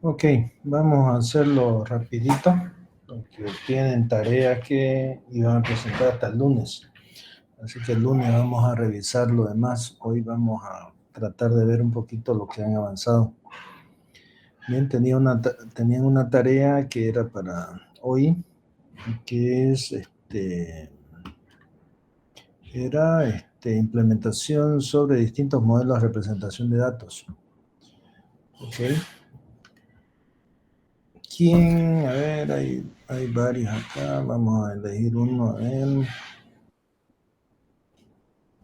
Ok, vamos a hacerlo rapidito, porque tienen tareas que iban a presentar hasta el lunes. Así que el lunes vamos a revisar lo demás. Hoy vamos a tratar de ver un poquito lo que han avanzado. Bien, tenían una tarea que era para hoy, que es implementación sobre distintos modelos de representación de datos. Ok. ¿Quién? A ver, hay varios acá. Vamos a elegir uno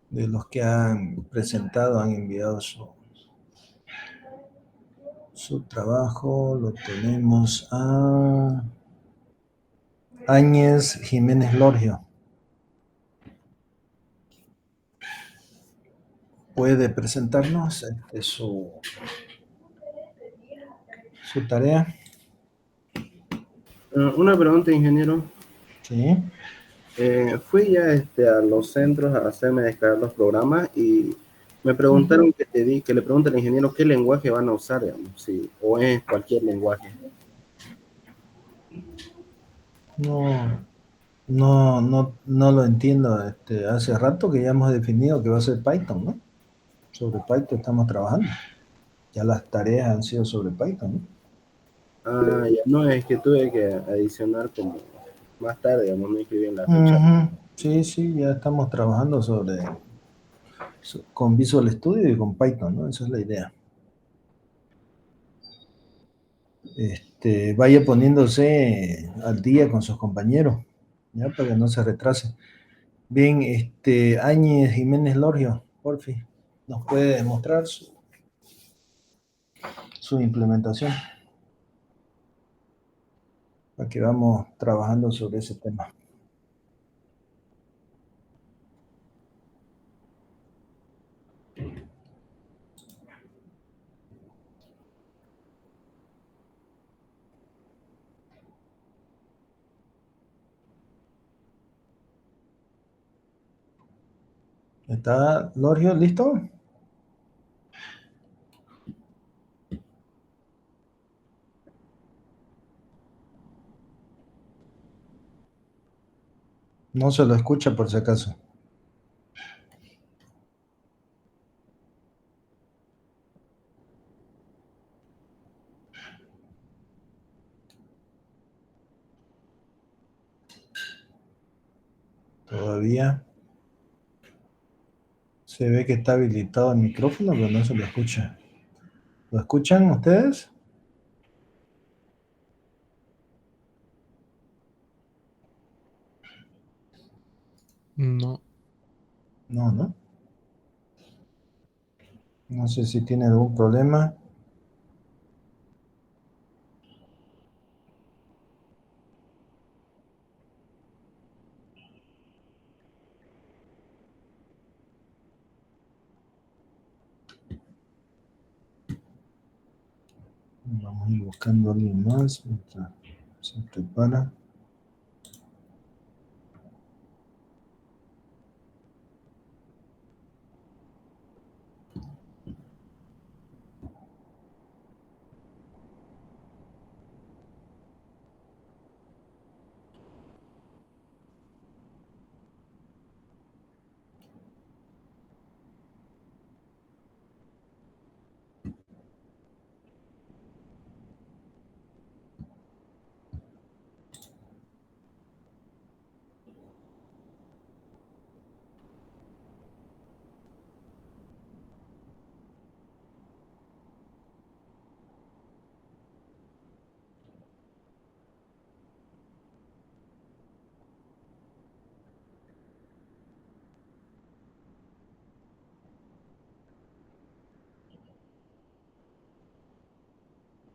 de los que han presentado, han enviado su trabajo. Lo tenemos a Áñez Jiménez Lorgio. ¿Puede presentarnos su tarea? Una pregunta, ingeniero. Sí. Fui ya a los centros a hacerme descargar los programas y me Ujú. preguntaron que le pregunte al ingeniero qué lenguaje van a usar, digamos, o es cualquier lenguaje. No, no lo entiendo. Hace rato que ya hemos definido que va a ser Python, ¿no? Sobre Python estamos trabajando. Ya las tareas han sido sobre Python, ¿no? Ah, ya no, es que tuve que adicionar como más tarde, digamos, no escribí en la fecha. Ujú. Sí, sí, ya estamos trabajando con Visual Studio y con Python, ¿no? Esa es la idea. Vaya poniéndose al día con sus compañeros, ya para que no se retrase. Bien, Áñez Jiménez Lorgio, porfi, nos puede demostrar su implementación, para que vamos trabajando sobre ese tema. ¿Está Lorgio listo? No se lo escucha por si acaso. Todavía se ve que está habilitado el micrófono, pero no se lo escucha. ¿Lo escuchan ustedes? No. No, ¿no? No sé si tiene algún problema. Vamos a ir buscando a alguien más mientras se prepara.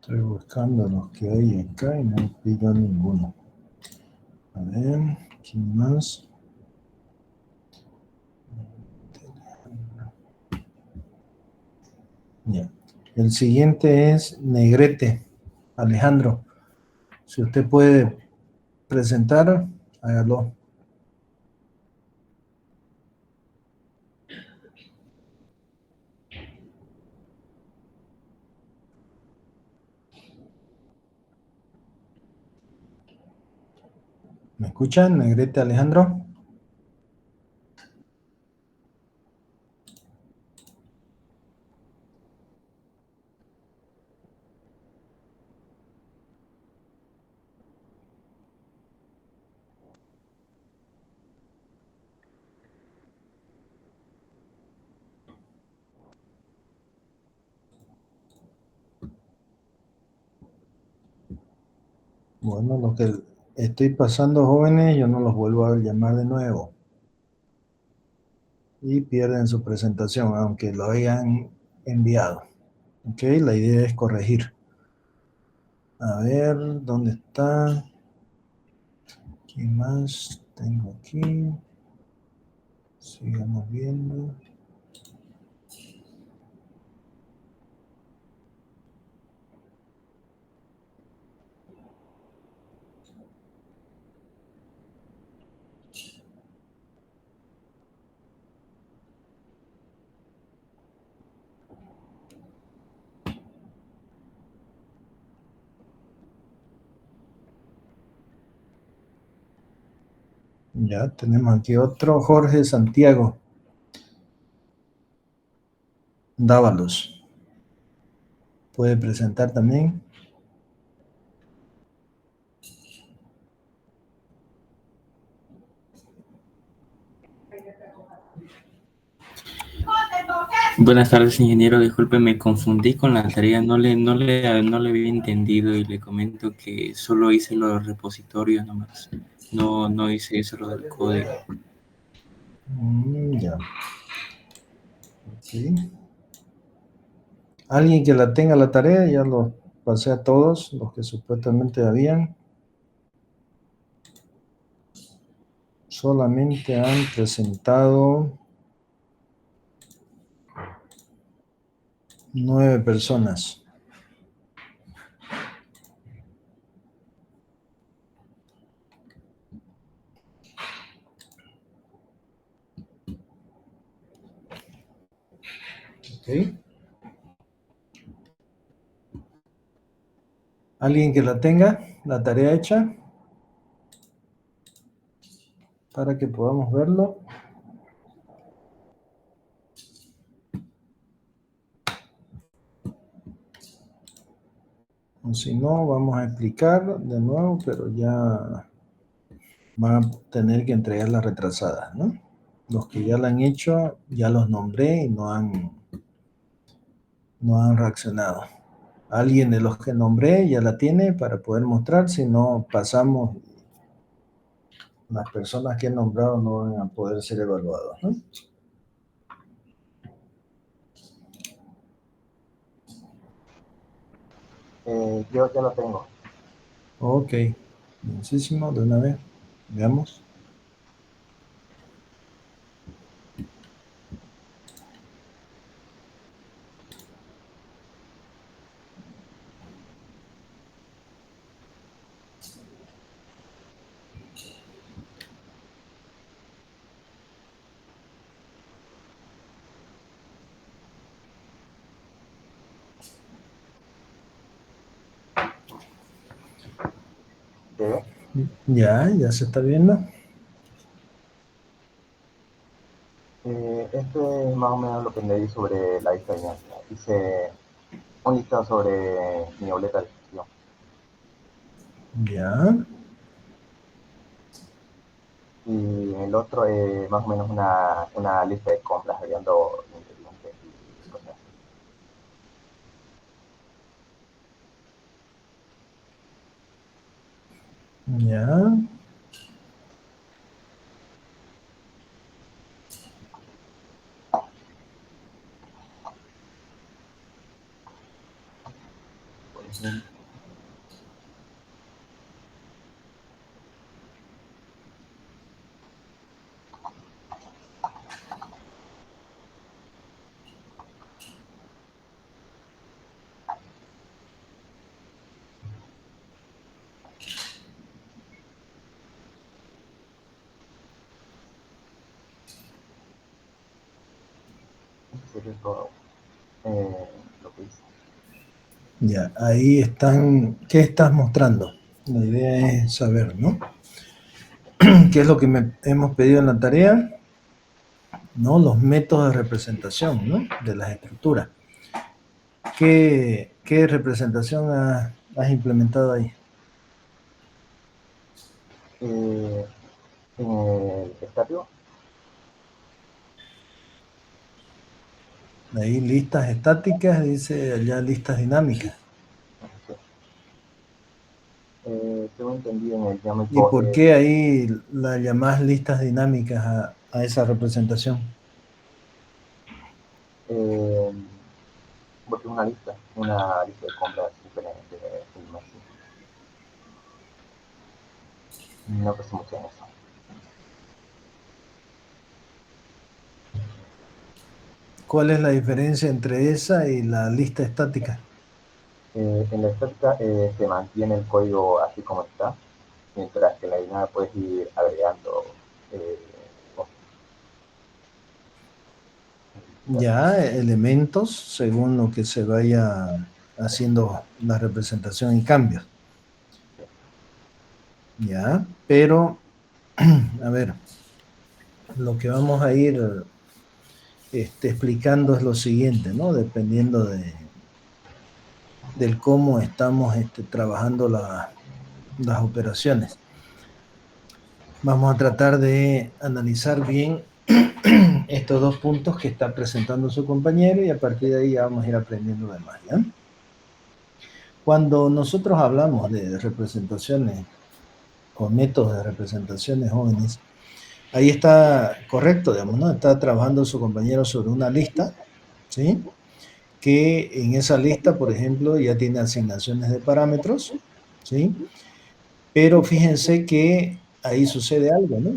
Estoy buscando los que hay acá y no pido ninguno. A ver, ¿quién más? Ya. El siguiente es Negrete, Alejandro. Si usted puede presentar, hágalo. ¿Me escuchan, Negrete Alejandro? Bueno, lo que estoy pasando, jóvenes, yo no los vuelvo a llamar de nuevo. Y pierden su presentación, aunque lo hayan enviado. Ok, la idea es corregir. A ver, ¿dónde está? ¿Qué más tengo aquí? Sigamos viendo. Ya tenemos aquí otro, Jorge Santiago Dávalos. Puede presentar también. Buenas tardes, ingeniero. Disculpe, me confundí con la tarea. No le había entendido y le comento que solo hice los repositorios nomás. No hice eso lo del código. Ya. Ok. Alguien que la tenga la tarea, ya lo pasé a todos, los que supuestamente habían. Solamente han presentado 9 personas. Ok. Alguien que la tenga, la tarea hecha, para que podamos verlo. O si no, vamos a explicar de nuevo, pero ya van a tener que entregarla retrasada, ¿no? Los que ya la han hecho, ya los nombré y no han reaccionado. Alguien de los que nombré ya la tiene para poder mostrar, si no pasamos, las personas que he nombrado no van a poder ser evaluadas, ¿no? Yo ya lo tengo. Ok, muchísimo, de una vez, veamos. ¿Qué? Ya se está viendo. Esto es más o menos lo que leí sobre la diferencia. Hice un listado sobre mi boleta de gestión. Ya, Y el otro es más o menos una lista de compras agregando ingredientes y cosas así. ya. Por ejemplo, eso sería todo lo que hice. Ya, ahí están. ¿Qué estás mostrando? La idea es saber, ¿no? ¿Qué es lo que hemos pedido en la tarea? ¿No? Los métodos de representación, ¿no? De las estructuras. ¿Qué representación has implementado ahí? En el estático. Ahí listas estáticas, dice allá listas dinámicas. Sí. Tengo entendido en el ¿Y dinámico. por qué ahí la llamás listas dinámicas a esa representación? Porque una lista de compras diferentes y más. No pensé mucho en eso. ¿Cuál es la diferencia entre esa y la lista estática? En la estática se mantiene el código así como está, mientras que en la dinámica puedes ir agregando cosas. Ya, elementos según lo que se vaya haciendo la representación y cambios. Ya, pero, a ver, lo que vamos a ir explicando es lo siguiente, ¿no? Dependiendo del cómo estamos trabajando las operaciones. Vamos a tratar de analizar bien estos dos puntos que está presentando su compañero y a partir de ahí ya vamos a ir aprendiendo de más, ¿ya? Cuando nosotros hablamos de representaciones o métodos de representaciones jóvenes, ahí está correcto, digamos, ¿no? Está trabajando su compañero sobre una lista, ¿sí? Que en esa lista, por ejemplo, ya tiene asignaciones de parámetros, ¿sí? Pero fíjense que ahí sucede algo, ¿no?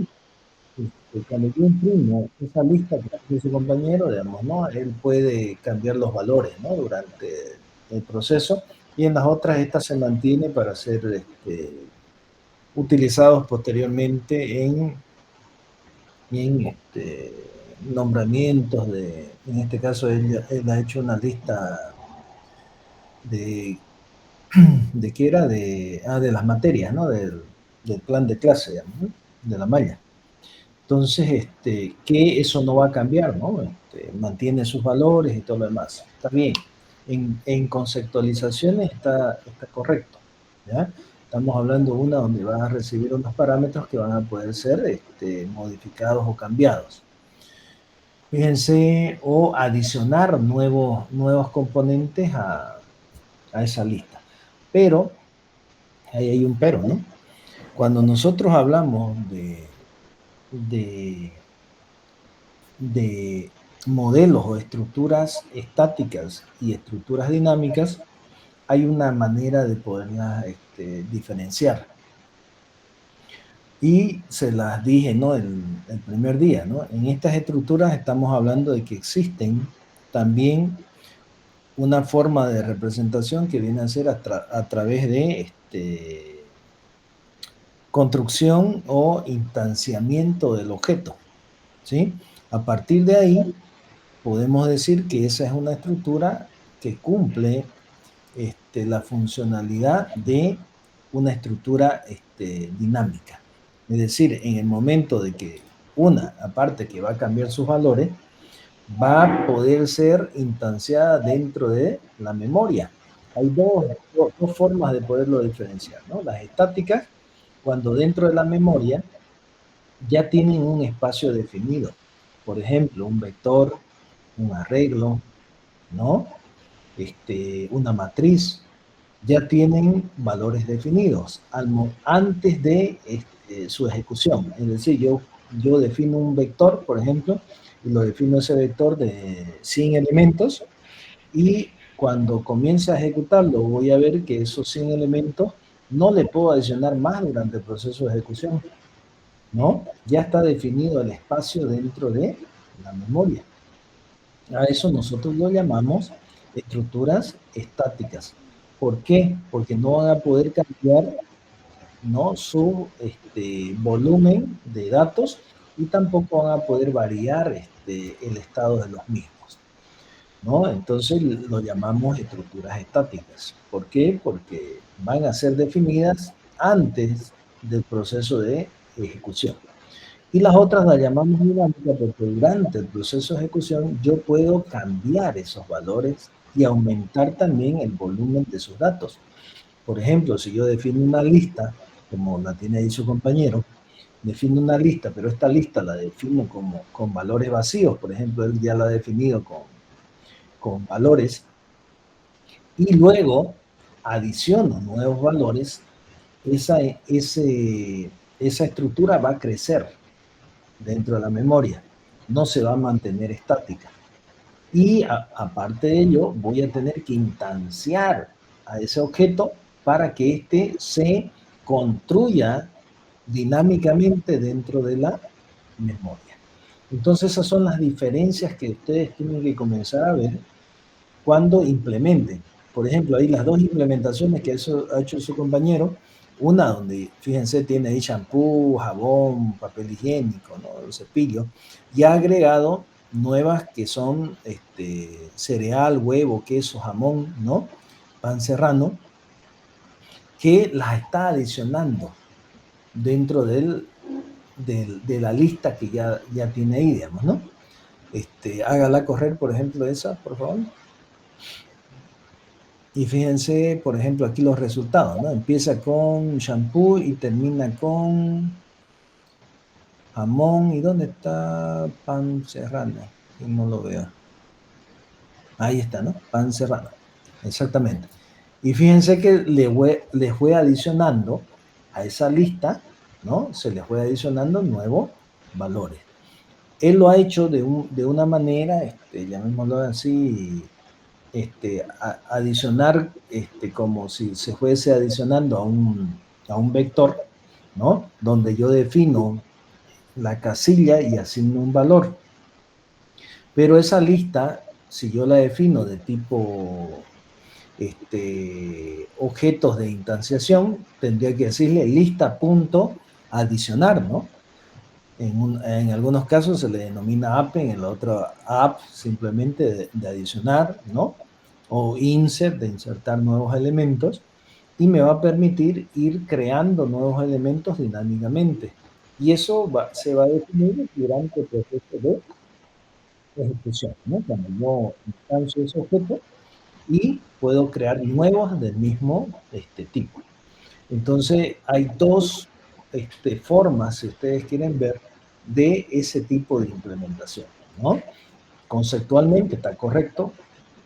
Cuando yo imprimo esa lista que tiene su compañero, digamos, ¿no? Él puede cambiar los valores, ¿no? Durante el proceso y en las otras estas se mantiene para ser utilizados posteriormente en nombramientos en este caso él ha hecho una lista de qué era, de las materias, ¿no? Del plan de clase, digamos, ¿no? De la malla. Entonces, que eso no va a cambiar, ¿no? Mantiene sus valores y todo lo demás. Está bien. En conceptualizaciones está correcto, ¿ya? Estamos hablando de una donde vas a recibir unos parámetros que van a poder ser modificados o cambiados. Fíjense, o adicionar nuevos componentes a esa lista. Pero, ahí hay un pero, ¿no? Cuando nosotros hablamos de modelos o estructuras estáticas y estructuras dinámicas, hay una manera de poderlas diferenciar. Y se las dije, ¿no? El primer día, ¿no? En estas estructuras estamos hablando de que existen también una forma de representación que viene a ser a través de construcción o instanciamiento del objeto, ¿sí? A partir de ahí, podemos decir que esa es una estructura que cumple la funcionalidad de una estructura dinámica. Es decir, en el momento de que aparte que va a cambiar sus valores, va a poder ser instanciada dentro de la memoria. Hay dos formas de poderlo diferenciar, ¿no? Las estáticas, cuando dentro de la memoria ya tienen un espacio definido. Por ejemplo, un vector, un arreglo, ¿no? Una matriz, ya tienen valores definidos antes de su ejecución. Es decir, yo defino un vector, por ejemplo, y lo defino ese vector de 100 elementos, y cuando comience a ejecutarlo voy a ver que esos 100 elementos no le puedo adicionar más durante el proceso de ejecución, ¿no? Ya está definido el espacio dentro de la memoria. A eso nosotros lo llamamos estructuras estáticas. ¿Por qué? Porque no van a poder cambiar, ¿no? Su volumen de datos y tampoco van a poder variar el estado de los mismos, ¿no? Entonces lo llamamos estructuras estáticas. ¿Por qué? Porque van a ser definidas antes del proceso de ejecución. Y las otras las llamamos dinámicas porque durante el proceso de ejecución yo puedo cambiar esos valores y aumentar también el volumen de sus datos. Por ejemplo, si yo defino una lista, como la tiene ahí su compañero, defino una lista, pero esta lista la defino con valores vacíos, por ejemplo, él ya la ha definido con valores, y luego adiciono nuevos valores, esa estructura va a crecer dentro de la memoria, no se va a mantener estática. Y aparte de ello, voy a tener que instanciar a ese objeto para que éste se construya dinámicamente dentro de la memoria. Entonces esas son las diferencias que ustedes tienen que comenzar a ver cuando implementen. Por ejemplo, ahí las dos implementaciones que ha hecho su compañero, una donde, fíjense, tiene ahí shampoo, jabón, papel higiénico, ¿no? Cepillo, y ha agregado nuevas que son cereal, huevo, queso, jamón, ¿no? Pan serrano, que las está adicionando dentro de la lista que ya tiene ahí, digamos, ¿no? Hágala correr, por ejemplo, esa, por favor. Y fíjense, por ejemplo, aquí los resultados, ¿no? Empieza con shampoo y termina con jamón. ¿Y dónde está pan serrano? Que no lo veo. Ahí está, ¿no? Pan serrano. Exactamente. Y fíjense que le fue adicionando a esa lista, ¿no? Se le fue adicionando nuevos valores. Él lo ha hecho de una manera, llamémoslo así, adicionar como si se fuese adicionando a un vector, ¿no? Donde yo defino la casilla y asigno un valor. Pero esa lista, si yo la defino de tipo objetos de instanciación, tendría que decirle lista.adicionar, ¿no? En algunos casos se le denomina app, en el otro app simplemente de adicionar, ¿no? O insert, de insertar nuevos elementos, y me va a permitir ir creando nuevos elementos dinámicamente. Y eso se va a definir durante el proceso de ejecución, ¿no? Cuando yo instancio ese objeto y puedo crear nuevos del mismo tipo. Entonces, hay dos formas, si ustedes quieren ver, de ese tipo de implementación, ¿no? Conceptualmente está correcto,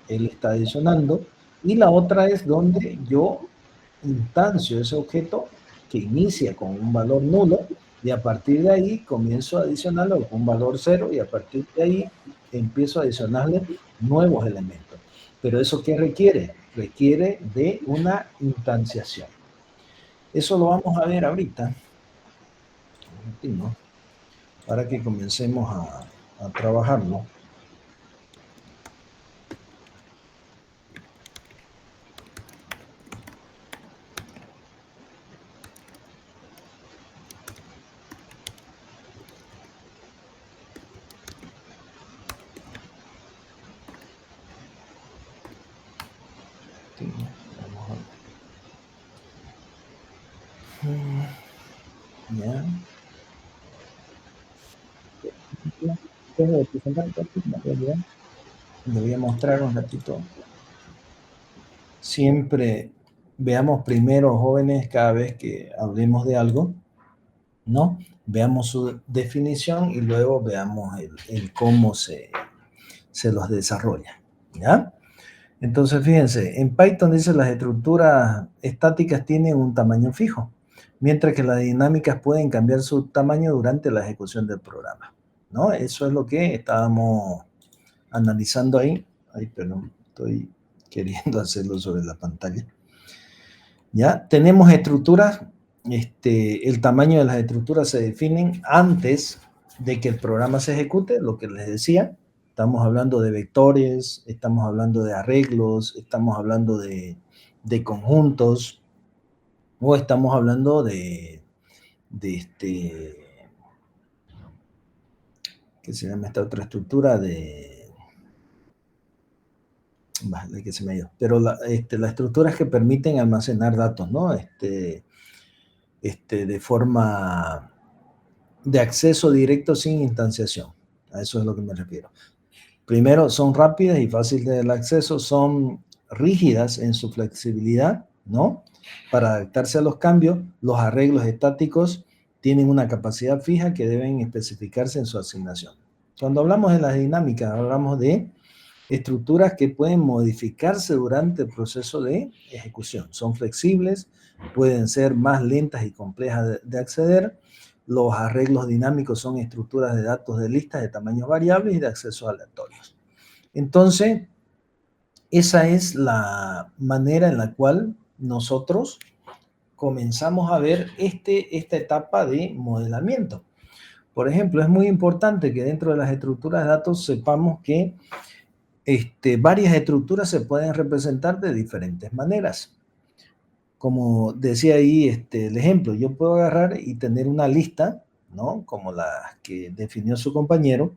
él está adicionando, y la otra es donde yo instancio ese objeto que inicia con un valor nulo, y a partir de ahí comienzo a adicionarlo con un valor 0, y a partir de ahí empiezo a adicionarle nuevos elementos. Pero ¿eso qué requiere? Requiere de una instanciación. Eso lo vamos a ver ahorita, para que comencemos a trabajarlo. Ya. Le voy a mostrar un ratito. Siempre veamos primero, jóvenes, cada vez que hablemos de algo, ¿no? Veamos su definición y luego veamos el cómo se los desarrolla, ¿ya? Entonces, fíjense, en Python dice las estructuras estáticas tienen un tamaño fijo, mientras que las dinámicas pueden cambiar su tamaño durante la ejecución del programa, ¿no? Eso es lo que estábamos analizando ahí. Ay, perdón, estoy queriendo hacerlo sobre la pantalla. ¿Ya? Tenemos estructuras, el tamaño de las estructuras se definen antes de que el programa se ejecute, lo que les decía. Estamos hablando de vectores, estamos hablando de arreglos, estamos hablando de conjuntos, o estamos hablando ¿qué se llama esta otra estructura? Vale, que se me ha ido. Pero las estructuras que permiten almacenar datos, ¿no? De forma de acceso directo sin instanciación. A eso es lo que me refiero. Primero, son rápidas y fáciles del acceso, son rígidas en su flexibilidad, ¿no? Para adaptarse a los cambios, los arreglos estáticos tienen una capacidad fija que deben especificarse en su asignación. Cuando hablamos de las dinámicas, hablamos de estructuras que pueden modificarse durante el proceso de ejecución. Son flexibles, pueden ser más lentas y complejas de acceder. Los arreglos dinámicos son estructuras de datos de listas de tamaños variables y de accesos aleatorios. Entonces, esa es la manera en la cual nosotros comenzamos a ver esta etapa de modelamiento. Por ejemplo, es muy importante que dentro de las estructuras de datos sepamos que varias estructuras se pueden representar de diferentes maneras. Como decía ahí el ejemplo, yo puedo agarrar y tener una lista, ¿no? Como la que definió su compañero,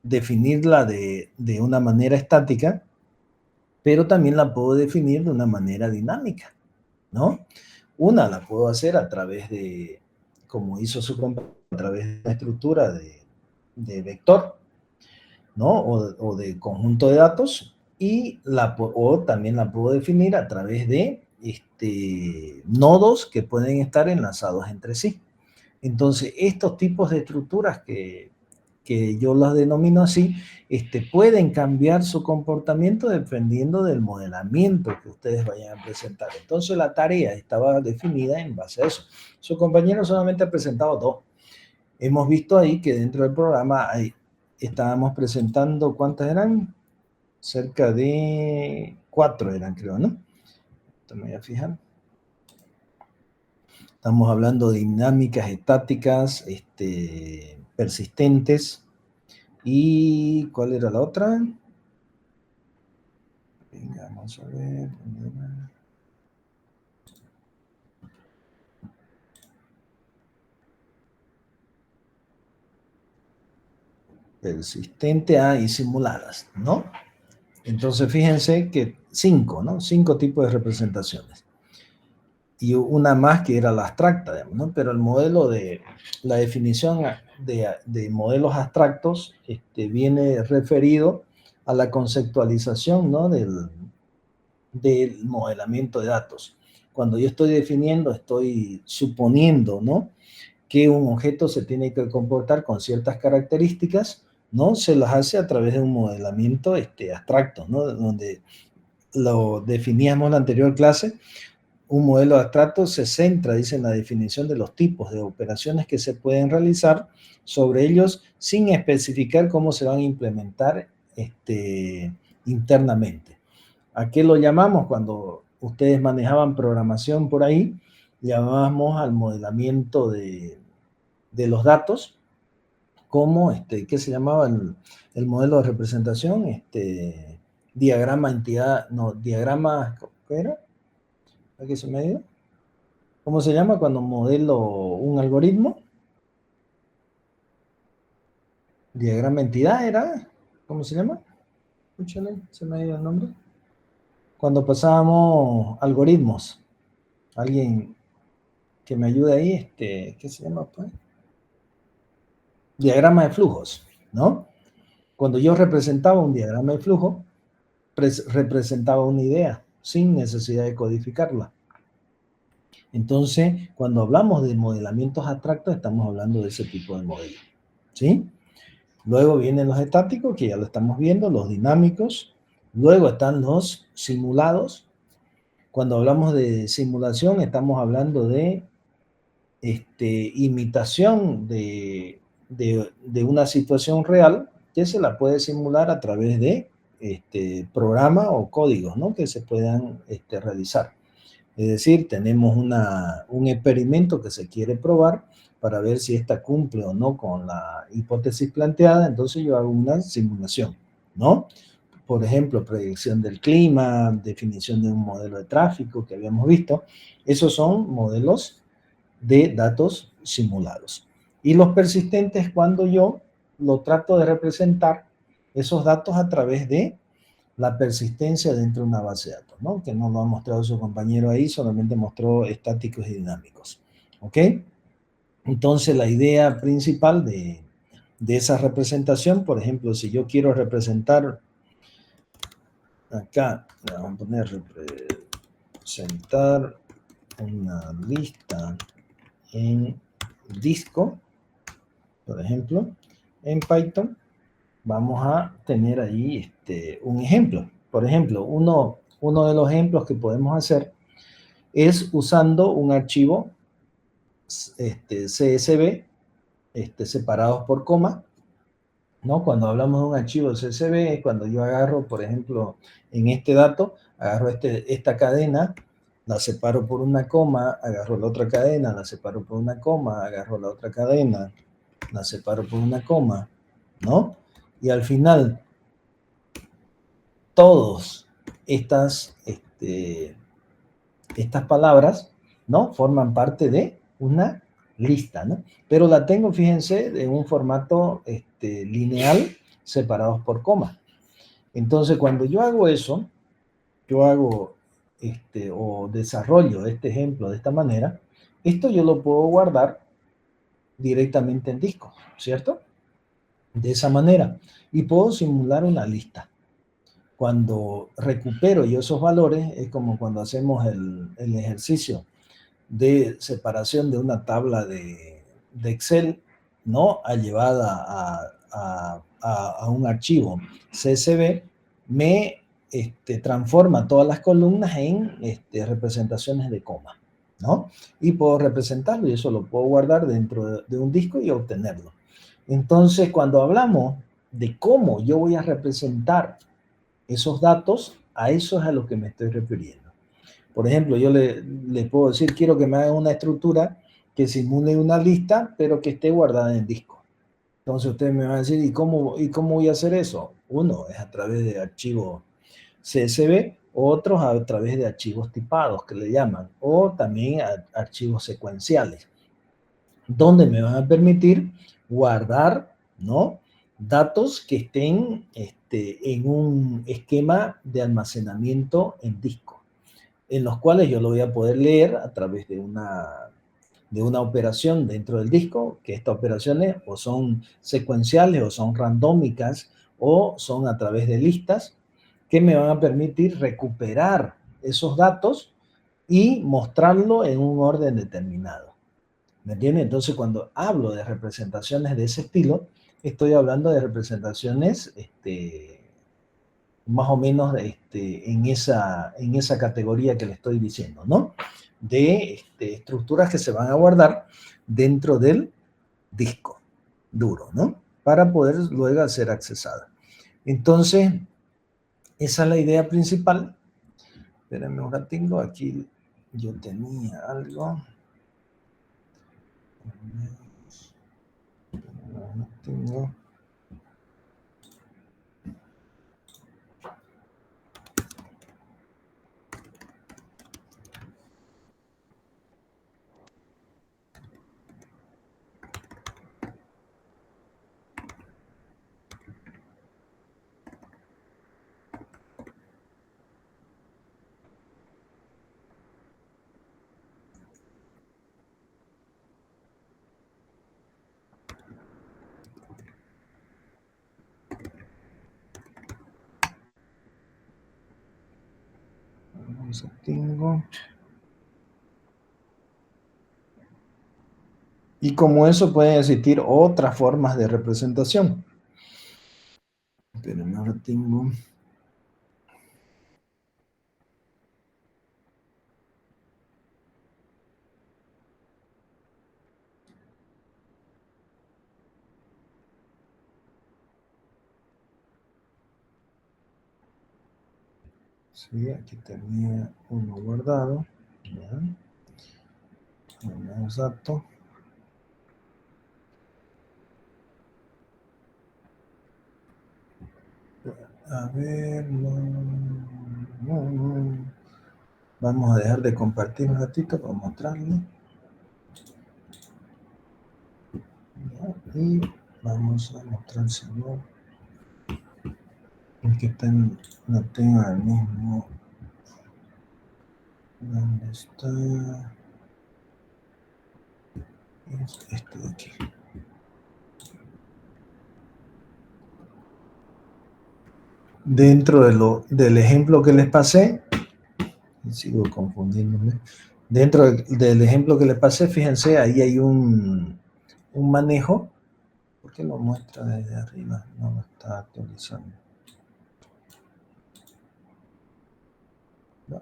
definirla de una manera estática, pero también la puedo definir de una manera dinámica, ¿no? Una la puedo hacer a través de, como hizo su compañero, a través de una estructura de vector, ¿no? O de conjunto de datos, y o también la puedo definir a través de nodos que pueden estar enlazados entre sí. Entonces, estos tipos de estructuras que yo las denomino así, pueden cambiar su comportamiento dependiendo del modelamiento que ustedes vayan a presentar. Entonces, la tarea estaba definida en base a eso. Su compañero solamente ha presentado 2. Hemos visto ahí que dentro del programa estábamos presentando, ¿cuántas eran? Cerca de 4 eran, creo, ¿no? Me voy a fijar. Estamos hablando de dinámicas, estáticas, persistentes. ¿Y cuál era la otra? Venga, vamos a ver. Persistente, y simuladas, ¿no? Entonces, fíjense que 5, ¿no? 5 tipos de representaciones. Y una más que era la abstracta, digamos, ¿no? Pero el modelo de la definición de modelos abstractos viene referido a la conceptualización, ¿no? del modelamiento de datos. Cuando yo estoy definiendo, estoy suponiendo, ¿no? Que un objeto se tiene que comportar con ciertas características, ¿no? Se las hace a través de un modelamiento abstracto, ¿no? Donde lo definíamos en la anterior clase. Un modelo abstracto se centra, dice, en la definición de los tipos de operaciones que se pueden realizar sobre ellos sin especificar cómo se van a implementar internamente. ¿A qué lo llamamos? Cuando ustedes manejaban programación por ahí, llamábamos al modelamiento de los datos como, ¿qué se llamaba el modelo de representación? Diagrama entidad, no, diagrama, ¿qué era? ¿Aquí se me ha ido? ¿Cómo se llama cuando modelo un algoritmo? Diagrama entidad era, ¿cómo se llama? Escúchale, se me ha ido el nombre. Cuando pasábamos algoritmos, alguien que me ayude ahí, ¿qué se llama pues? Diagrama de flujos, ¿no? Cuando yo representaba un diagrama de flujo, representaba una idea sin necesidad de codificarla. Entonces, cuando hablamos de modelamientos abstractos, estamos hablando de ese tipo de modelo, ¿sí? Luego vienen los estáticos, que ya lo estamos viendo, los dinámicos. Luego están los simulados. Cuando hablamos de simulación, estamos hablando de imitación de una situación real que se la puede simular a través de programa o códigos, ¿no? Que se puedan realizar. Es decir, tenemos un experimento que se quiere probar para ver si esta cumple o no con la hipótesis planteada, entonces yo hago una simulación, ¿no? Por ejemplo, predicción del clima, definición de un modelo de tráfico que habíamos visto. Esos son modelos de datos simulados. Y los persistentes, cuando yo lo trato de representar esos datos a través de la persistencia dentro de una base de datos, ¿no? Que no lo ha mostrado su compañero ahí, solamente mostró estáticos y dinámicos. ¿Ok? Entonces, la idea principal de esa representación, por ejemplo, si yo quiero representar, acá le vamos a poner representar una lista en disco, por ejemplo, en Python, vamos a tener ahí un ejemplo. Por ejemplo, uno de los ejemplos que podemos hacer es usando un archivo CSV separados por coma, ¿no? Cuando hablamos de un archivo CSV, es cuando yo agarro, por ejemplo, en este dato, agarro esta cadena, la separo por una coma, agarro la otra cadena, la separo por una coma, agarro la otra cadena, la separo por una coma, ¿no? Y al final, todas estas palabras, ¿no? Forman parte de una lista, ¿no? Pero la tengo, fíjense, en un formato lineal separados por coma. Entonces, cuando yo hago eso, yo hago o desarrollo este ejemplo de esta manera, esto yo lo puedo guardar directamente en disco, ¿cierto? De esa manera. Y puedo simular una lista. Cuando recupero yo esos valores, es como cuando hacemos el ejercicio de separación de una tabla de Excel, ¿no? Llevada a un archivo CSV, me transforma todas las columnas en representaciones de coma, ¿no? Y puedo representarlo y eso lo puedo guardar dentro de un disco y obtenerlo. Entonces, cuando hablamos de cómo yo voy a representar esos datos, a eso es a lo que me estoy refiriendo. Por ejemplo, yo le puedo decir, quiero que me hagan una estructura que simule una lista, pero que esté guardada en disco. Entonces ustedes me van a decir, ¿y cómo voy a hacer eso? Uno es a través de archivos CSV, otros a través de archivos tipados, que le llaman, o también archivos secuenciales, donde me van a permitir guardar, ¿no? Datos que estén en un esquema de almacenamiento en disco, en los cuales yo lo voy a poder leer a través de una operación dentro del disco, que estas operaciones o son secuenciales o son randómicas o son a través de listas que me van a permitir recuperar esos datos y mostrarlo en un orden determinado. ¿Me entiendes? Entonces, cuando hablo de representaciones de ese estilo, estoy hablando de representaciones más o menos en esa categoría que le estoy diciendo, ¿no? De estructuras que se van a guardar dentro del disco duro, ¿no? Para poder luego ser accesadas. Entonces, esa es la idea principal. Espérenme un ratito, aquí yo tenía algo. No tengo. Tengo. Y como eso pueden existir otras formas de representación. Pero ahora tengo. Sí, aquí tenía uno guardado. Ya. Exacto. A ver, no. Vamos a dejar de compartir un ratito para mostrarle. Ya, y vamos a mostrárselo. El que no tenga el mismo. ¿Dónde está? Es esto de aquí. Dentro del ejemplo que les pasé, sigo confundiéndome. Dentro del ejemplo que les pasé, fíjense, ahí hay un manejo. ¿Por qué lo muestra desde arriba? No lo está actualizando. No.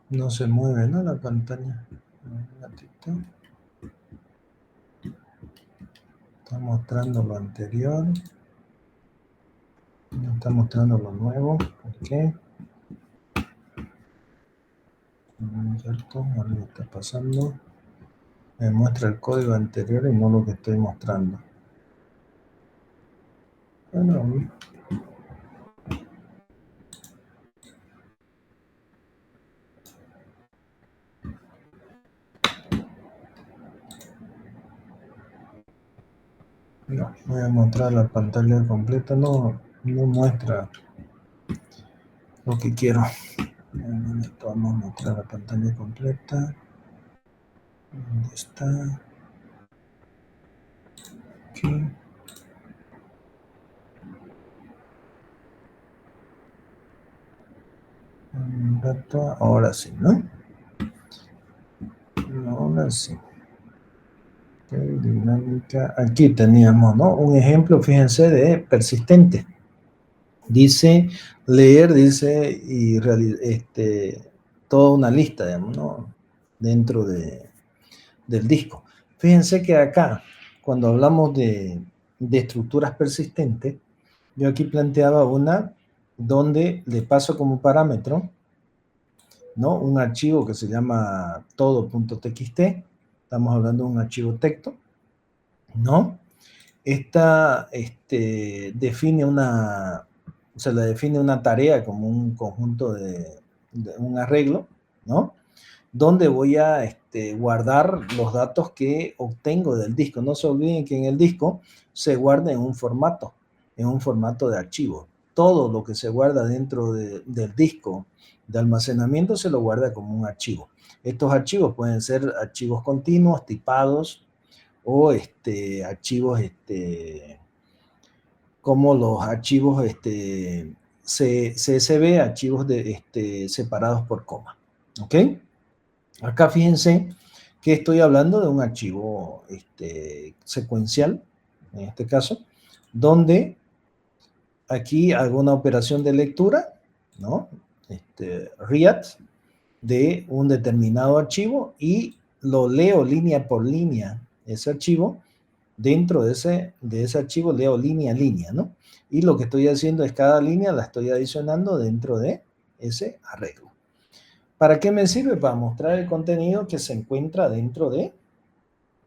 No se mueve, ¿no? La pantalla. Un ratito. Está mostrando lo anterior. No está mostrando lo nuevo. ¿Por qué? ¿Cierto? Algo está pasando. Me muestra el código anterior y no lo que estoy mostrando. Bueno, no, voy a mostrar la pantalla completa. No muestra lo que quiero. Vamos a mostrar la pantalla completa. ¿Dónde está? Aquí. Un rato. Ahora sí, ¿no? Ahora sí. Okay, dinámica. Aquí teníamos, ¿no? Un ejemplo, fíjense, de persistente. Dice leer, dice, y toda una lista, digamos, ¿no? Dentro del disco. Fíjense que acá, cuando hablamos de estructuras persistentes, yo aquí planteaba una donde le paso como parámetro, ¿no? Un archivo que se llama todo.txt, estamos hablando de un archivo texto, ¿no? Esta define se le define una tarea como un conjunto de un arreglo, ¿no? Donde voy a guardar los datos que obtengo del disco. No se olviden que en el disco se guarda en un formato de archivo. Todo lo que se guarda dentro del disco de almacenamiento se lo guarda como un archivo. Estos archivos pueden ser archivos continuos, tipados, o archivos como los archivos CSV, archivos separados por coma. ¿Ok? Acá fíjense que estoy hablando de un archivo secuencial, en este caso, donde aquí hago una operación de lectura, ¿no? Read de un determinado archivo y lo leo línea por línea, ese archivo. Dentro de ese archivo leo línea a línea, ¿no? Y lo que estoy haciendo es cada línea la estoy adicionando dentro de ese arreglo. ¿Para qué me sirve? Para mostrar el contenido que se encuentra dentro de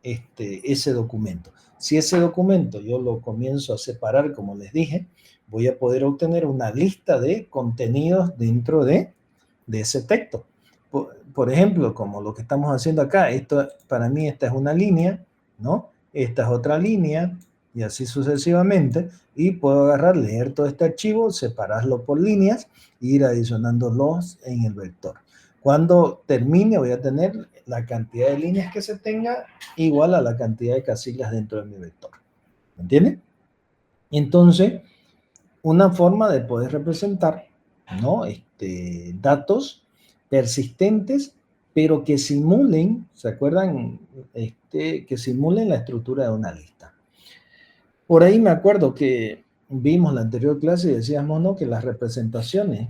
ese documento. Si ese documento yo lo comienzo a separar, como les dije, voy a poder obtener una lista de contenidos dentro de ese texto. Por ejemplo, como lo que estamos haciendo acá, para mí esta es una línea, ¿no? Esta es otra línea, y así sucesivamente, y puedo agarrar, leer todo este archivo, separarlo por líneas, e ir adicionándolos en el vector. Cuando termine voy a tener la cantidad de líneas que se tenga igual a la cantidad de casillas dentro de mi vector. ¿Me entienden? Entonces, una forma de poder representar, ¿no? Datos persistentes, pero que simulen, ¿se acuerdan? Que simulen la estructura de una lista. Por ahí me acuerdo que vimos la anterior clase y decíamos, ¿no? Que las representaciones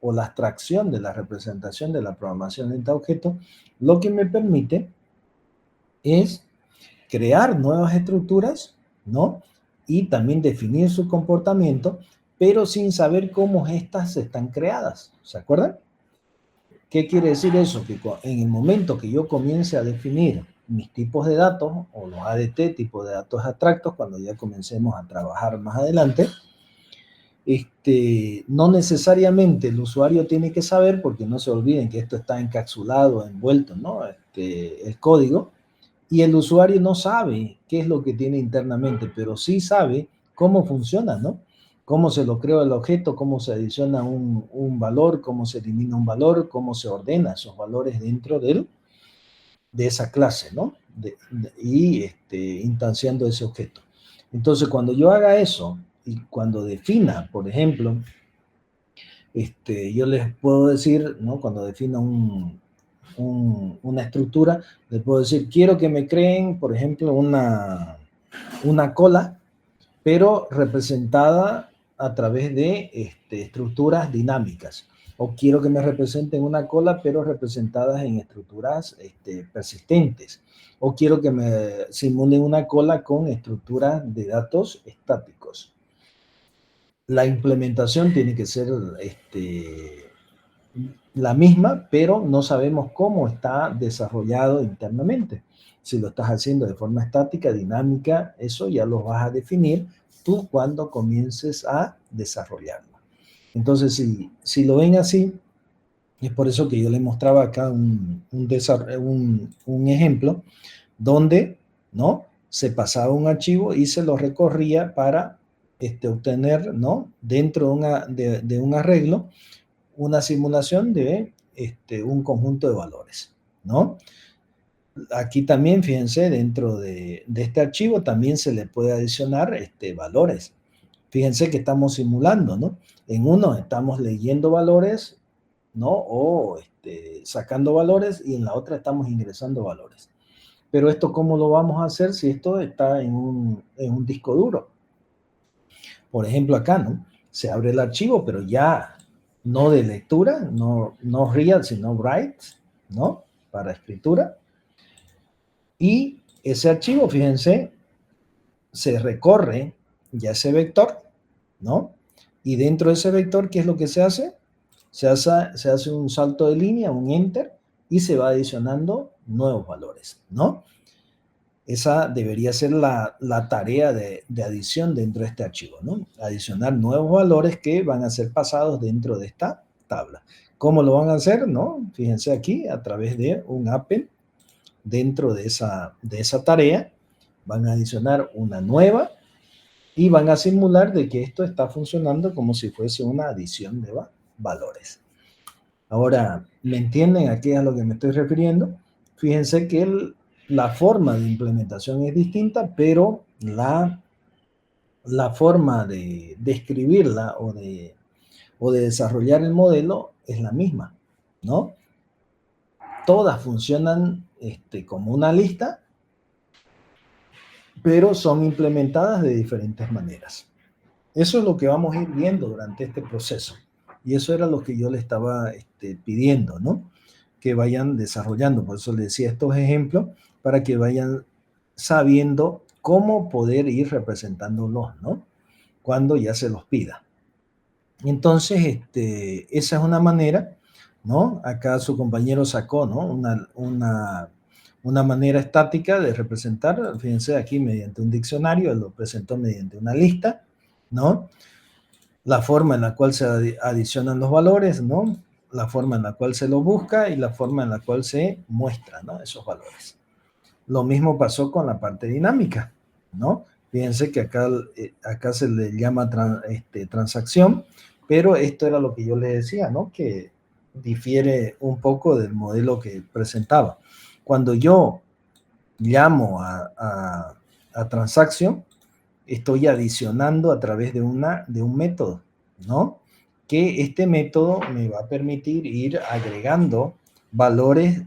o la abstracción de la representación de la programación de objeto, lo que me permite es crear nuevas estructuras, ¿no? Y también definir su comportamiento, pero sin saber cómo estas están creadas. ¿Se acuerdan? ¿Qué quiere decir eso? Que en el momento que yo comience a definir mis tipos de datos, o los ADT, tipos de datos abstractos, cuando ya comencemos a trabajar más adelante, no necesariamente el usuario tiene que saber, porque no se olviden que esto está encapsulado, envuelto, ¿no? El código, y el usuario no sabe qué es lo que tiene internamente, pero sí sabe cómo funciona, ¿no? cómo se lo creo el objeto, cómo se adiciona un valor, cómo se elimina un valor, cómo se ordena esos valores dentro de esa clase, ¿no? Instanciando ese objeto. Entonces, cuando yo haga eso y cuando defina, por ejemplo, yo les puedo decir, ¿no? Cuando defina una estructura, les puedo decir, quiero que me creen, por ejemplo, una cola, pero representada a través de estructuras dinámicas. O quiero que me representen una cola, pero representadas en estructuras persistentes. O quiero que me simulen una cola con estructuras de datos estáticos. La implementación tiene que ser la misma, pero no sabemos cómo está desarrollado internamente. Si lo estás haciendo de forma estática, dinámica, eso ya lo vas a definir tú cuando comiences a desarrollarlo. Entonces, si lo ven así, es por eso que yo les mostraba acá un ejemplo donde, ¿no?, se pasaba un archivo y se lo recorría para obtener, ¿no?, dentro de un arreglo, una simulación de un conjunto de valores, ¿no? Aquí también, fíjense, dentro de este archivo también se le puede adicionar valores. Fíjense que estamos simulando, ¿no? En uno estamos leyendo valores, ¿no? O sacando valores, y en la otra estamos ingresando valores. Pero esto, ¿cómo lo vamos a hacer si esto está en un disco duro? Por ejemplo, acá, ¿no? Se abre el archivo, pero ya no de lectura, no read, sino write, ¿no? Para escritura. Y ese archivo, fíjense, se recorre ya ese vector, ¿no? Y dentro de ese vector, ¿qué es lo que se hace? Se hace un salto de línea, un enter, y se va adicionando nuevos valores, ¿no? Esa debería ser la tarea de adición dentro de este archivo, ¿no? Adicionar nuevos valores que van a ser pasados dentro de esta tabla. ¿Cómo lo van a hacer? ¿No? Fíjense aquí, a través de un append dentro de esa tarea, van a adicionar una nueva y van a simular de que esto está funcionando como si fuese una adición de valores. Ahora, ¿me entienden a qué es a lo que me estoy refiriendo? Fíjense que la forma de implementación es distinta, pero la forma de escribirla o de desarrollar el modelo es la misma, ¿no? Todas funcionan como una lista, pero son implementadas de diferentes maneras. Eso es lo que vamos a ir viendo durante este proceso. Y eso era lo que yo le estaba pidiendo, ¿no? Que vayan desarrollando. Por eso les decía estos ejemplos, para que vayan sabiendo cómo poder ir representándolos, ¿no? Cuando ya se los pida. Entonces, esa es una manera, ¿no? Acá su compañero sacó, ¿no? Una manera estática de representar, fíjense aquí, mediante un diccionario, él lo presentó mediante una lista, ¿no? La forma en la cual se adicionan los valores, ¿no? La forma en la cual se los busca y la forma en la cual se muestran, ¿no?, esos valores. Lo mismo pasó con la parte dinámica, ¿no? Fíjense que acá se le llama transacción, pero esto era lo que yo les decía, ¿no? Que difiere un poco del modelo que presentaba. Cuando yo llamo a transacción, estoy adicionando a través de un método, ¿no? Que este método me va a permitir ir agregando valores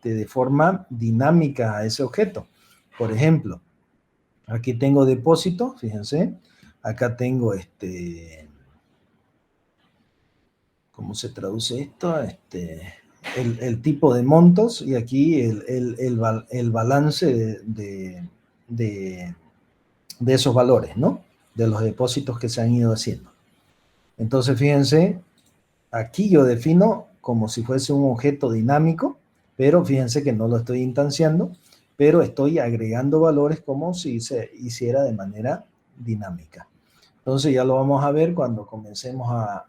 de forma dinámica a ese objeto. Por ejemplo, aquí tengo depósito, fíjense, acá tengo ¿cómo se traduce esto? El tipo de montos, y aquí el balance de esos valores, ¿no? De los depósitos que se han ido haciendo. Entonces, fíjense, aquí yo defino como si fuese un objeto dinámico, pero fíjense que no lo estoy instanciando, pero estoy agregando valores como si se hiciera de manera dinámica. Entonces ya lo vamos a ver cuando comencemos a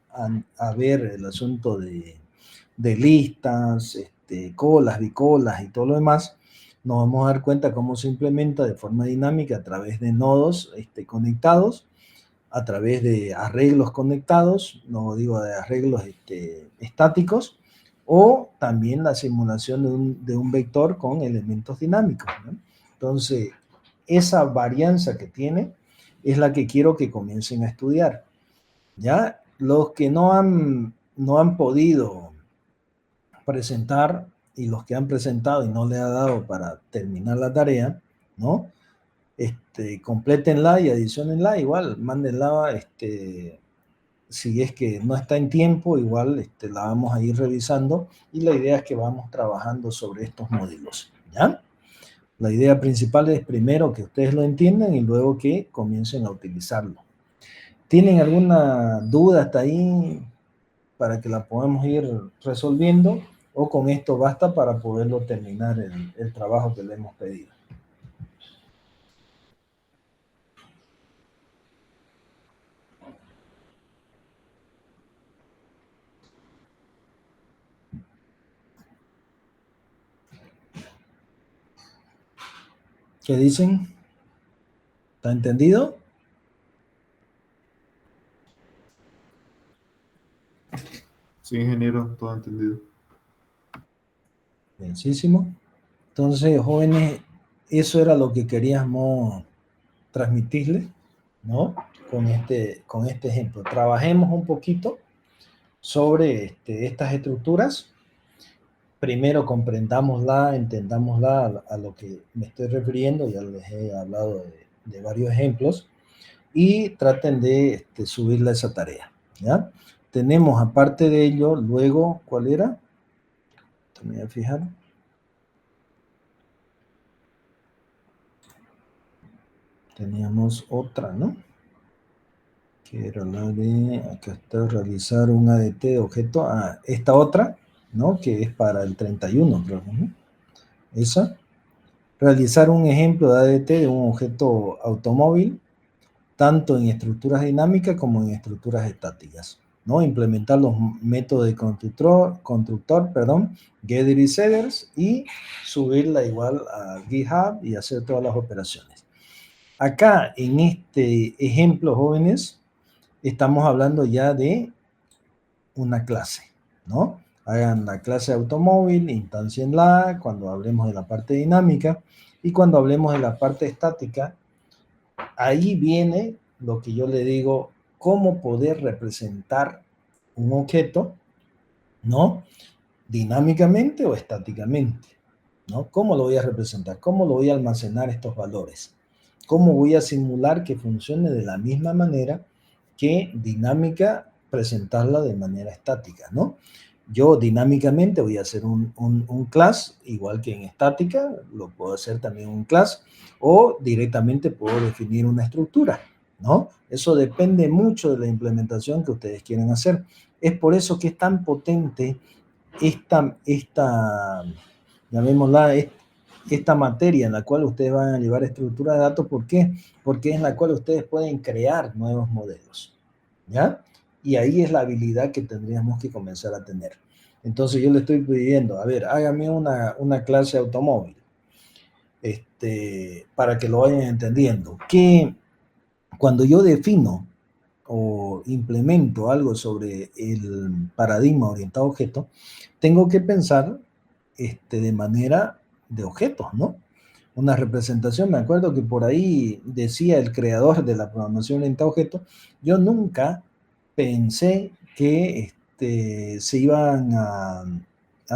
ver el asunto de listas, colas, bicolas y todo lo demás. Nos vamos a dar cuenta cómo se implementa de forma dinámica a través de nodos conectados, a través de arreglos conectados, no digo de arreglos estáticos, o también la simulación de un vector con elementos dinámicos, ¿no? Entonces, esa varianza que tiene es la que quiero que comiencen a estudiar. ¿Ya? Los que no han podido presentar y los que han presentado y no le ha dado para terminar la tarea, ¿no? Complétenla y adicionenla, igual, mándenla, si es que no está en tiempo, igual la vamos a ir revisando y la idea es que vamos trabajando sobre estos modelos, ¿ya? La idea principal es primero que ustedes lo entiendan y luego que comiencen a utilizarlo. ¿Tienen alguna duda hasta ahí para que la podamos ir resolviendo? ¿O con esto basta para poderlo terminar el trabajo que le hemos pedido? ¿Qué dicen? ¿Está entendido? Sí, ingeniero, todo entendido. Bienísimo. Entonces, jóvenes, eso era lo que queríamos transmitirles, ¿no? Con este ejemplo. Trabajemos un poquito sobre estas estructuras. Primero comprendámosla, entendámosla a lo que me estoy refiriendo, ya les he hablado de varios ejemplos, y traten de subirla a esa tarea, ¿ya? Tenemos, aparte de ello, luego, ¿cuál era? Me voy a fijar. Teníamos otra, ¿no? Que era la de, acá está, realizar un ADT de objeto. Ah, esta otra, ¿no? Que es para el 31, creo, ¿no? Esa. Realizar un ejemplo de ADT de un objeto automóvil, tanto en estructuras dinámicas como en estructuras estáticas, ¿no? Implementar los métodos de constructor, getter y setters, y subirla igual a GitHub y hacer todas las operaciones. Acá, en este ejemplo, jóvenes, estamos hablando ya de una clase, ¿no? Hagan la clase automóvil, instancienla cuando hablemos de la parte dinámica, y cuando hablemos de la parte estática, ahí viene lo que yo le digo, cómo poder representar un objeto, ¿no? Dinámicamente o estáticamente, ¿no? ¿Cómo lo voy a representar? ¿Cómo lo voy a almacenar estos valores? ¿Cómo voy a simular que funcione de la misma manera que dinámica, presentarla de manera estática, ¿no? Yo dinámicamente voy a hacer un class, igual que en estática, lo puedo hacer también un class, o directamente puedo definir una estructura, ¿no? Eso depende mucho de la implementación que ustedes quieran hacer. Es por eso que es tan potente llamémosla, esta materia en la cual ustedes van a llevar estructura de datos. ¿Por qué? Porque es en la cual ustedes pueden crear nuevos modelos, ¿ya? Y ahí es la habilidad que tendríamos que comenzar a tener. Entonces yo le estoy pidiendo, a ver, hágame una clase automóvil, para que lo vayan entendiendo. Que cuando yo defino o implemento algo sobre el paradigma orientado a objetos, tengo que pensar de manera de objetos, ¿no? Una representación, me acuerdo que por ahí decía el creador de la programación orientada a objetos, yo nunca pensé que se iban a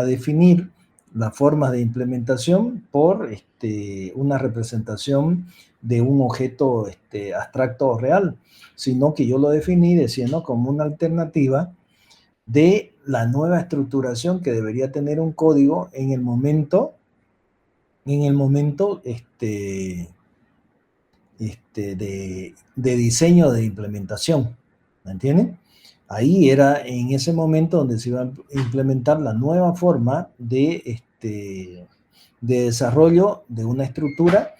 definir las formas de implementación por una representación de un objeto abstracto o real, sino que yo lo definí diciendo como una alternativa de la nueva estructuración que debería tener un código en el momento de diseño de implementación, ¿me entienden? Ahí era en ese momento donde se iba a implementar la nueva forma de desarrollo de una estructura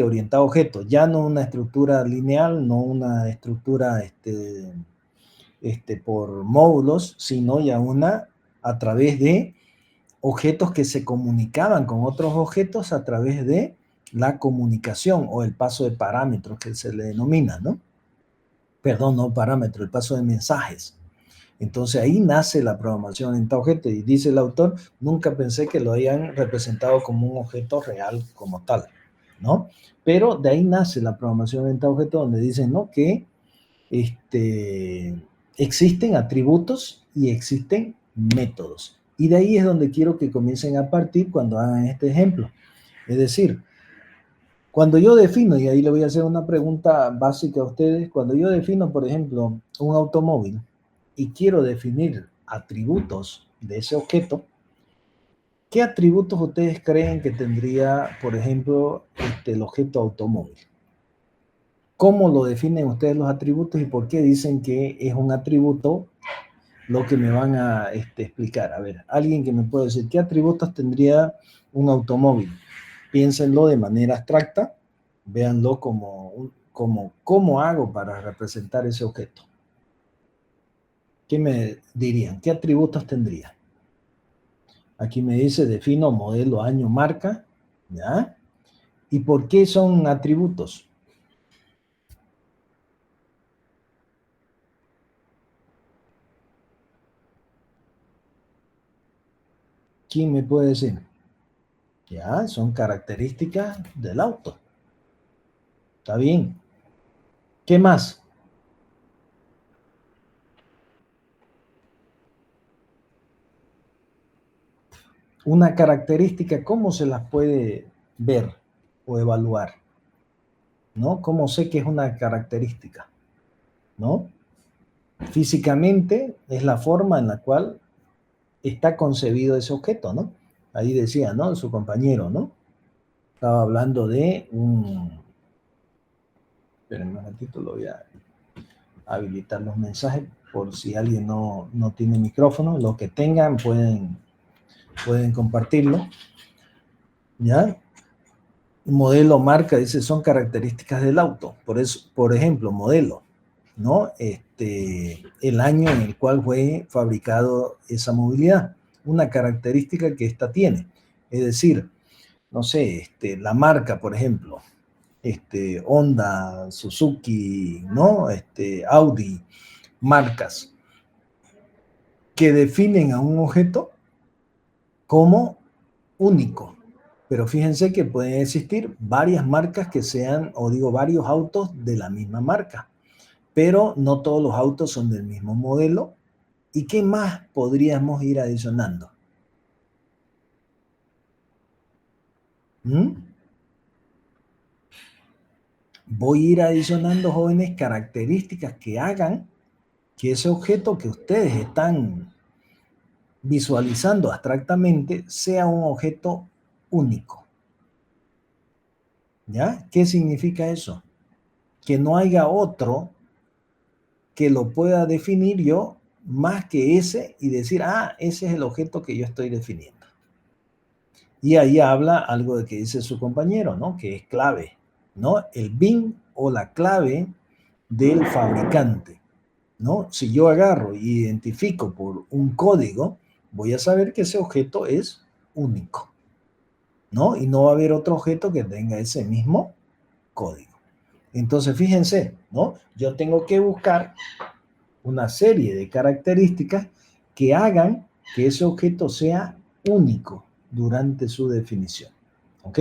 orientada a objetos, ya no una estructura lineal, no una estructura por módulos, sino ya una a través de objetos que se comunicaban con otros objetos a través de la comunicación o el paso de parámetros que se le denomina, ¿no? perdón, no parámetro, el paso de mensajes. Entonces ahí nace la programación orientada a objeto y dice el autor, nunca pensé que lo hayan representado como un objeto real como tal, ¿no? Pero de ahí nace la programación orientada a objeto donde dicen, ¿no? Que existen atributos y existen métodos. Y de ahí es donde quiero que comiencen a partir cuando hagan este ejemplo. Es decir, cuando yo defino, y ahí le voy a hacer una pregunta básica a ustedes, cuando yo defino, por ejemplo, un automóvil y quiero definir atributos de ese objeto, ¿qué atributos ustedes creen que tendría, por ejemplo, el objeto automóvil? ¿Cómo lo definen ustedes los atributos y por qué dicen que es un atributo lo que me van a explicar? A ver, alguien que me puede decir, ¿qué atributos tendría un automóvil? Piénsenlo de manera abstracta, véanlo como cómo hago para representar ese objeto. ¿Qué me dirían? ¿Qué atributos tendría? Aquí me dice, defino modelo, año, marca, ¿ya? ¿Y por qué son atributos? ¿Quién me puede decir? Ya, son características del auto. Está bien. ¿Qué más? Una característica, ¿cómo se las puede ver o evaluar? ¿No? ¿Cómo sé que es una característica? ¿No? Físicamente es la forma en la cual está concebido ese objeto, ¿no? Ahí decía, ¿no? Su compañero, ¿no? Estaba hablando de un... Esperen un ratito, lo voy a habilitar los mensajes por si alguien no tiene micrófono. Los que tengan pueden compartirlo. ¿Ya? Modelo, marca, dice, son características del auto. Por eso, por ejemplo, modelo, ¿no? El año en el cual fue fabricado esa movilidad. Una característica que esta tiene. Es decir, no sé, la marca, por ejemplo, Honda, Suzuki, ¿no? Audi, marcas que definen a un objeto como único. Pero fíjense que pueden existir varias marcas que sean, o digo, varios autos de la misma marca, pero no todos los autos son del mismo modelo. ¿Y qué más podríamos ir adicionando? Voy a ir adicionando, jóvenes, características que hagan que ese objeto que ustedes están visualizando abstractamente sea un objeto único. ¿Ya? ¿Qué significa eso? Que no haya otro que lo pueda definir yo más que ese y decir, ah, ese es el objeto que yo estoy definiendo. Y ahí habla algo de que dice su compañero, ¿no? Que es clave, ¿no? El BIN o la clave del fabricante, ¿no? Si yo agarro y identifico por un código, voy a saber que ese objeto es único, ¿no? Y no va a haber otro objeto que tenga ese mismo código. Entonces, fíjense, ¿no? Yo tengo que buscar una serie de características que hagan que ese objeto sea único durante su definición. ¿Ok?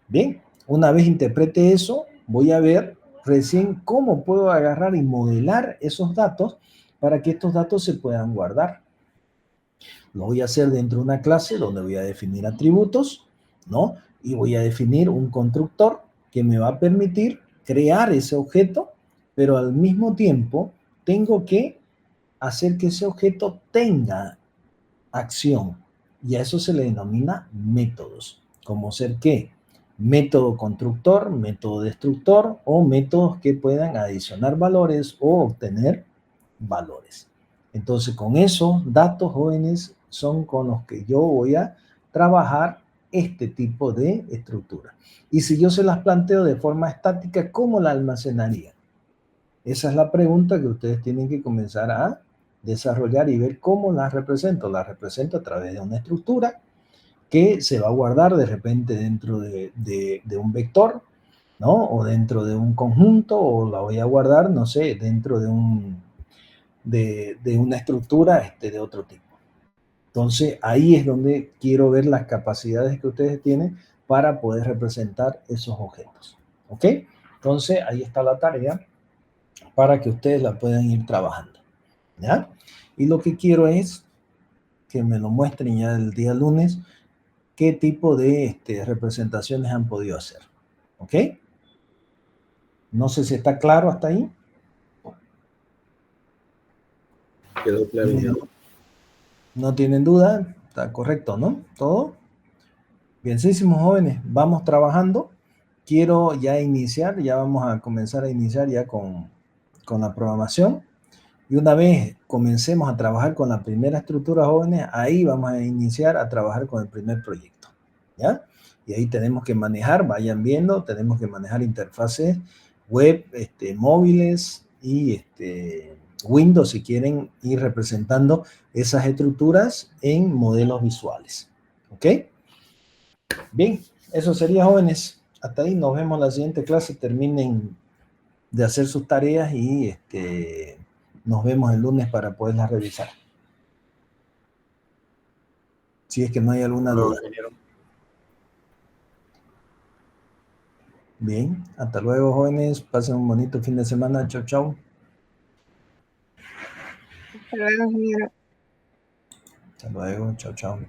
Bien, una vez interprete eso, voy a ver recién cómo puedo agarrar y modelar esos datos para que estos datos se puedan guardar. Lo voy a hacer dentro de una clase donde voy a definir atributos, ¿no? Y voy a definir un constructor que me va a permitir crear ese objeto, pero al mismo tiempo tengo que hacer que ese objeto tenga acción. Y a eso se le denomina métodos. Como ser ¿qué? Método constructor, método destructor o métodos que puedan adicionar valores o obtener valores. Entonces, con esos datos, jóvenes, son con los que yo voy a trabajar este tipo de estructura. Y si yo se las planteo de forma estática, ¿cómo la almacenaría? Esa es la pregunta que ustedes tienen que comenzar a desarrollar y ver cómo las represento. Las represento a través de una estructura que se va a guardar de repente dentro de un vector, ¿no? O dentro de un conjunto, o la voy a guardar, no sé, dentro de una estructura de otro tipo. Entonces, ahí es donde quiero ver las capacidades que ustedes tienen para poder representar esos objetos. ¿Ok? Entonces, ahí está la tarea para que ustedes la puedan ir trabajando. ¿Ya? Y lo que quiero es que me lo muestren ya el día lunes qué tipo de representaciones han podido hacer. ¿Ok? No sé si está claro hasta ahí. Quedó claro. No tienen duda, está correcto, ¿no? Todo. Bienísimos, jóvenes, vamos trabajando. Quiero ya iniciar, ya vamos a comenzar a iniciar ya con la programación. Y una vez comencemos a trabajar con la primera estructura, jóvenes, ahí vamos a iniciar a trabajar con el primer proyecto. ¿Ya? Y ahí tenemos que manejar, vayan viendo, tenemos que manejar interfaces web, móviles y Windows si quieren ir representando esas estructuras en modelos visuales. ¿Ok? Bien, eso sería, jóvenes. Hasta ahí, nos vemos en la siguiente clase. Terminen de hacer sus tareas y nos vemos el lunes para poderlas revisar. Si es que no hay alguna duda. Bien, hasta luego, jóvenes. Pasen un bonito fin de semana. Chau, chau. Hasta luego, ingeniero. Hasta luego, chau, chau.